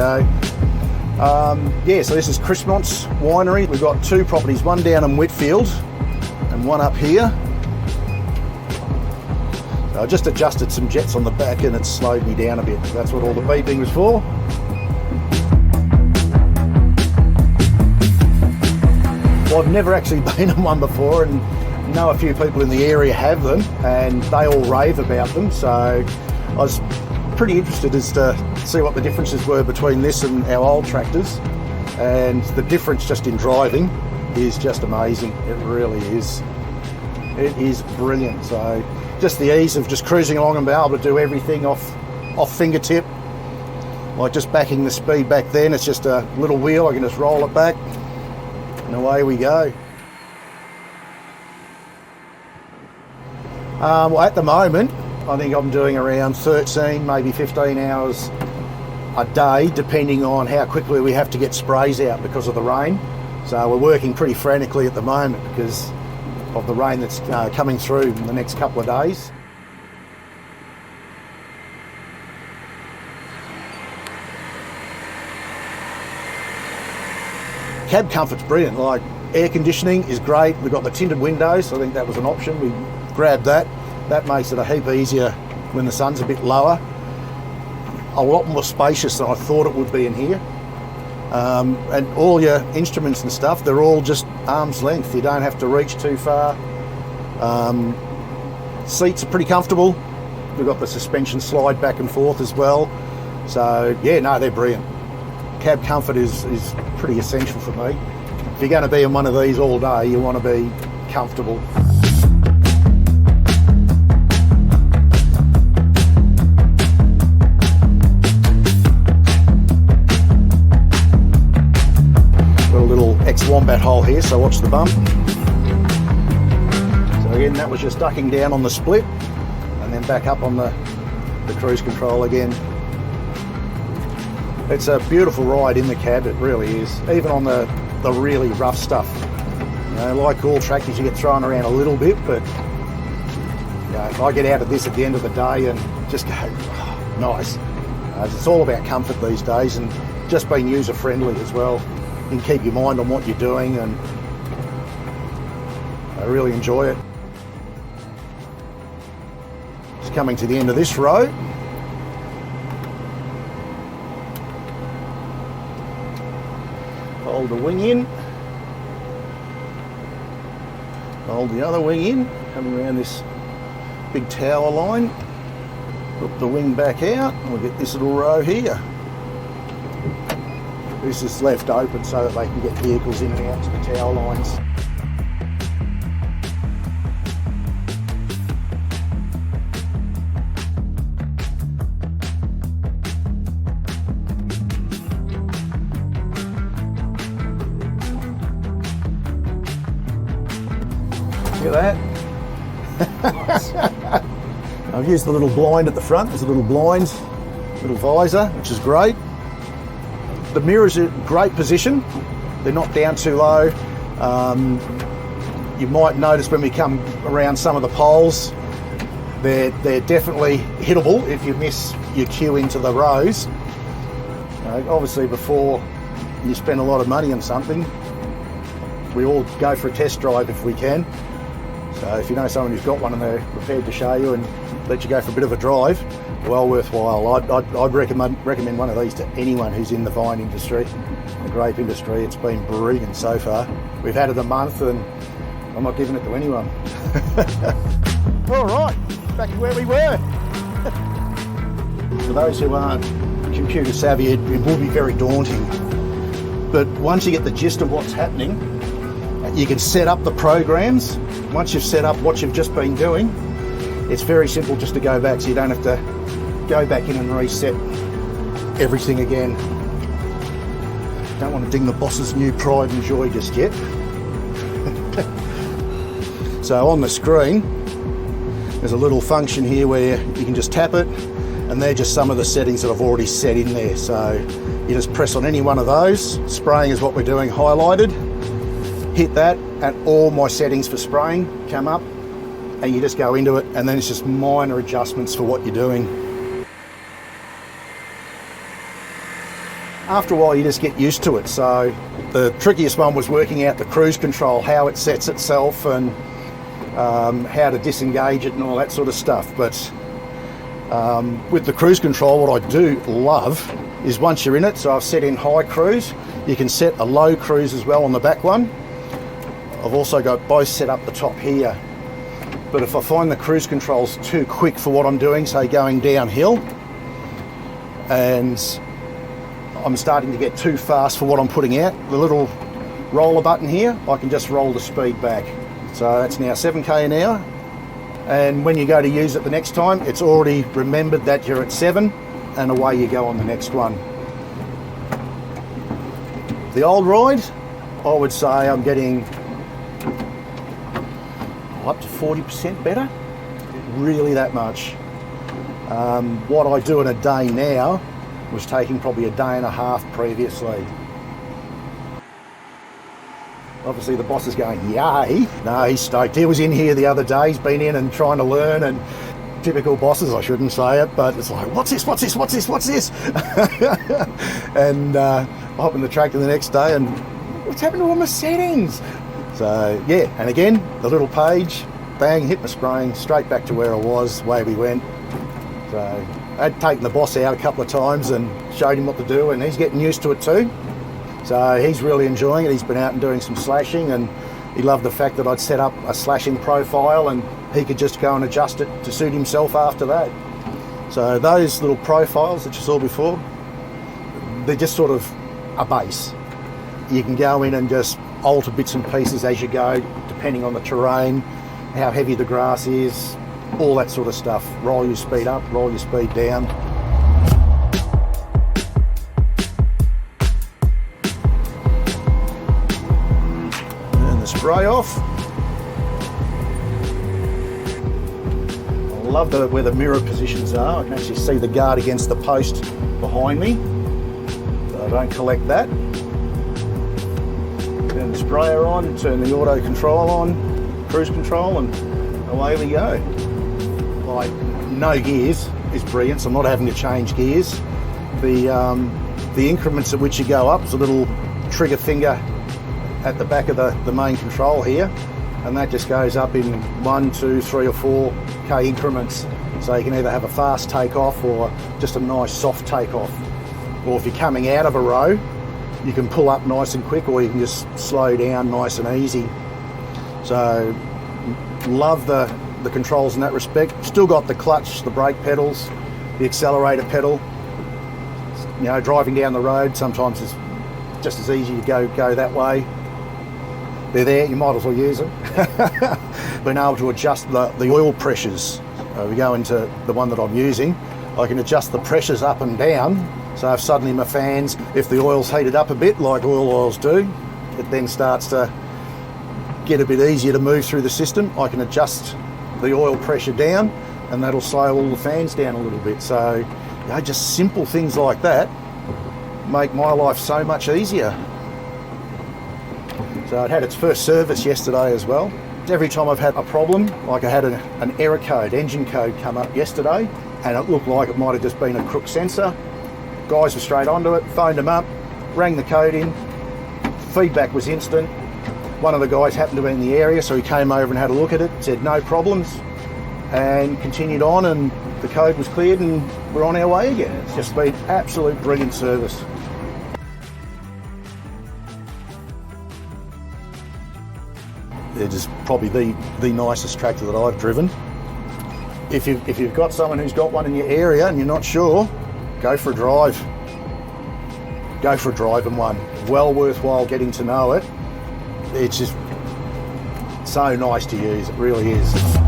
go. Yeah, so this is Chrismont's winery. We've got two properties, one down in Whitfield and one up here. So I just adjusted some jets on the back and it slowed me down a bit. That's what all the beeping was for. Well, I've never actually been in one before, and know a few people in the area have them, and they all rave about them. So I was pretty interested as to see what the differences were between this and our old tractors. And the difference just in driving is just amazing. It really is. It is brilliant. So just the ease of just cruising along and being able to do everything off fingertip. Like just backing the speed back then, it's just a little wheel, I can just roll it back and away we go. Well, at the moment, I think I'm doing around 13, maybe 15 hours a day, depending on how quickly we have to get sprays out because of the rain. So we're working pretty frantically at the moment because of the rain that's coming through in the next couple of days. Cab comfort's brilliant. Like, air conditioning is great. We've got the tinted windows. I think that was an option. We grabbed that. That makes it a heap easier when the sun's a bit lower. A lot more spacious than I thought it would be in here. And all your instruments and stuff, they're all just arm's length. You don't have to reach too far. Seats are pretty comfortable. We've got the suspension slide back and forth as well. So yeah, no, they're brilliant. Cab comfort is pretty essential for me. If you're going to be in one of these all day, you want to be comfortable. Got a little ex-wombat hole here, so watch the bump. So again, that was just ducking down on the split and then back up on the cruise control again. It's a beautiful ride in the cab, it really is. Even on the really rough stuff. You know, like all tractors, you get thrown around a little bit, but you know, if I get out of this at the end of the day and just go, oh, nice. It's all about comfort these days and just being user-friendly as well. You can keep your mind on what you're doing, and I really enjoy it. Just coming to the end of this row. Hold the wing in, hold the other wing in, coming around this big tower line, put the wing back out, and we'll get this little row here. This is left open so that they can get vehicles in and out to the tower lines. Look at that. I've used the little blind at the front. There's a little blind, little visor, which is great. The mirrors are in great position. They're not down too low. You might notice when we come around some of the poles, they're definitely hittable if you miss your cue into the rows. Obviously, before you spend a lot of money on something, we all go for a test drive if we can. So if you know someone who's got one and they're prepared to show you and let you go for a bit of a drive, well worthwhile. I'd recommend one of these to anyone who's in the vine industry, the grape industry. It's been brilliant so far. We've had it a month and I'm not giving it to anyone. All right, back to where we were. For those who aren't computer savvy, it will be very daunting. But once you get the gist of what's happening, you can set up the programs. Once you've set up what you've just been doing, it's very simple just to go back, so you don't have to go back in and reset everything again. Don't want to ding the boss's new pride and joy just yet. So on the screen, there's a little function here where you can just tap it, and they're just some of the settings that I've already set in there. So you just press on any one of those. Spraying is what we're doing, highlighted. Hit that, and all my settings for spraying come up, and you just go into it, and then it's just minor adjustments for what you're doing. after a while you just get used to it. So the trickiest one was working out the cruise control, how it sets itself, and how to disengage it and all that sort of stuff. But with the cruise control, what I do love is once you're in it, so I've set in high cruise, you can set a low cruise as well on the back one. I've also got both set up the top here. But if I find the cruise control's too quick for what I'm doing, say going downhill, and I'm starting to get too fast for what I'm putting out, the little roller button here, I can just roll the speed back. So that's now 7k an hour. And when you go to use it the next time, it's already remembered that you're at 7, and away you go on the next one. The old ride, I would say I'm getting up to 40% better, really that much. What I do in a day now was taking probably a day and a half previously. Obviously the boss is going, yay. No, he's stoked. He was in here the other day, he's been in and trying to learn, and typical bosses, I shouldn't say it, but it's like, what's this? And I hop in the tractor the next day and what's happened to all my settings? So yeah, and again, the little page, bang, hit my spraying, straight back to where I was, away we went. So I'd taken the boss out a couple of times and showed him what to do, and he's getting used to it too. So he's really enjoying it. He's been out and doing some slashing, and he loved the fact that I'd set up a slashing profile and he could just go and adjust it to suit himself after that. So those little profiles that you saw before, they're just sort of a base. You can go in and just alter bits and pieces as you go, depending on the terrain, how heavy the grass is, all that sort of stuff. Roll your speed up, roll your speed down. And the spray off. I love where the mirror positions are. I can actually see the guard against the post behind me, so I don't collect that. Turn the sprayer on, turn the auto control on, cruise control, and away we go. Like, no gears is brilliant, so I'm not having to change gears. The increments at which you go up is a little trigger finger at the back of the main control here, and that just goes up in 1, 2, 3 or 4k increments. So you can either have a fast takeoff or just a nice soft takeoff. Or if you're coming out of a row, you can pull up nice and quick, or you can just slow down nice and easy. So love the controls in that respect. Still got the clutch, the brake pedals, the accelerator pedal. You know, driving down the road sometimes it's just as easy to go that way. They're there, you might as well use them. Being able to adjust the oil pressures. We go into the one that I'm using, I can adjust the pressures up and down. So if suddenly my fans, if the oil's heated up a bit, like oils do, it then starts to get a bit easier to move through the system. I can adjust the oil pressure down, and that'll slow all the fans down a little bit. So, you know, just simple things like that make my life so much easier. So it had its first service yesterday as well. Every time I've had a problem, like I had an error code, engine code come up yesterday, and it looked like it might have just been a crook sensor. Guys were straight onto it, phoned them up, rang the code in, feedback was instant. One of the guys happened to be in the area, so he came over and had a look at it, said no problems, and continued on, and the code was cleared and we're on our way again. It's just been absolute brilliant service. It is probably the nicest tractor that I've driven. If you've got someone who's got one in your area and you're not sure, go for a drive. Go for a drive in one. Well worthwhile getting to know it. It's just so nice to use, it really is.